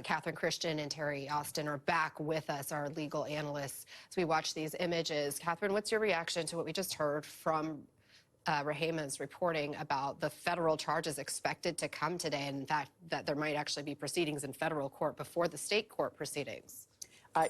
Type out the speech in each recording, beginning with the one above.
Catherine Christian and Terry Austin are back with us, our legal analysts, as we watch these images. Catherine, what's your reaction to what we just heard from Rahema's reporting about the federal charges expected to come today, and in fact that there might actually be proceedings in federal court before the state court proceedings?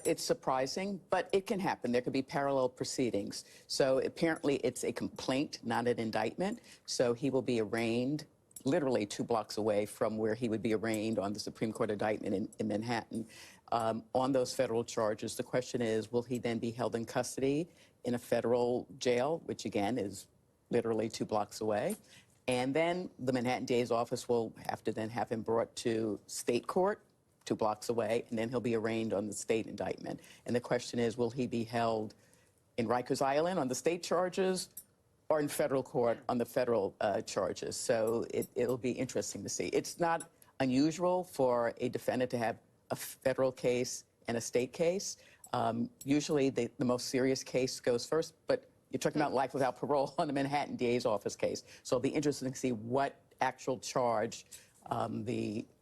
It's surprising, but it can happen. There could be parallel proceedings. So apparently it's a complaint, not an indictment. So he will be arraigned literally 2 blocks away from where he would be arraigned on the Supreme Court indictment in Manhattan on those federal charges. The question is, will he then be held in custody in a federal jail, which again is literally 2 blocks away? And then the Manhattan DA's office will have to then have him brought to state court 2 blocks away, and then he'll be arraigned on the state indictment. And the question is, will he be held in Rikers Island on the state charges or in federal court on the federal charges? So it'll be interesting to see. It's not unusual for a defendant to have a federal case and a state case. Usually the most serious case goes first, but you're talking about life without parole on the Manhattan DA's office case. So it'll be interesting to see what actual charge I'm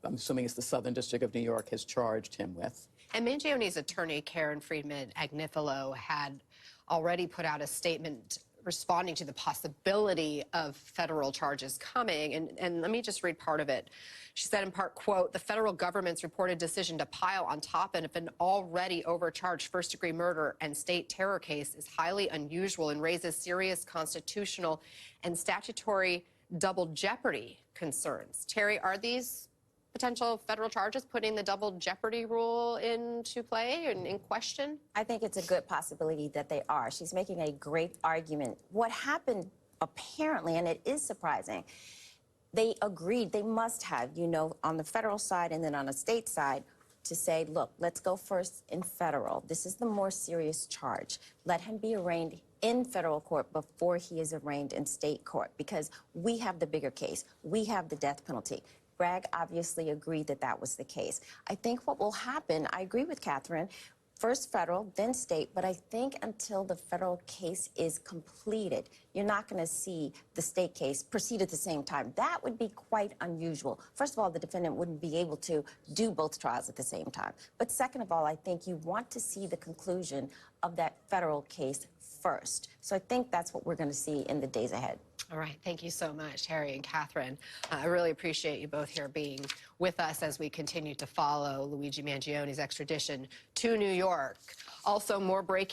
assuming it's the Southern District of New York has charged him with. And Mangione's attorney, Karen Friedman-Agnifilo, had already put out a statement responding to the possibility of federal charges coming. And let me just read part of it. She said in part, quote, "The federal government's reported decision to pile on top of an already overcharged first-degree murder and state terror case is highly unusual and raises serious constitutional and statutory double jeopardy concerns." Terry, are these potential federal charges putting the double jeopardy rule into play and in question? I think it's a good possibility that they are. She's making a great argument. What happened apparently, and it is surprising, they agreed, they must have, you know, on the federal side and then on the state side, to say, look, let's go first in federal. This is the more serious charge. Let him be arraigned in federal court before he is arraigned in state court, because we have the bigger case. We have the death penalty. Bragg obviously agreed that that was the case. I think what will happen, I agree with Catherine, first federal, then state, but I think until the federal case is completed, you're not going to see the state case proceed at the same time. That would be quite unusual. First of all, the defendant wouldn't be able to do both trials at the same time. But second of all, I think you want to see the conclusion of that federal case first. So I think that's what we're going to see in the days ahead. All right. Thank you so much, Harry and Catherine. I really appreciate you both here being with us as we continue to follow Luigi Mangione's extradition to New York. Also, more breaking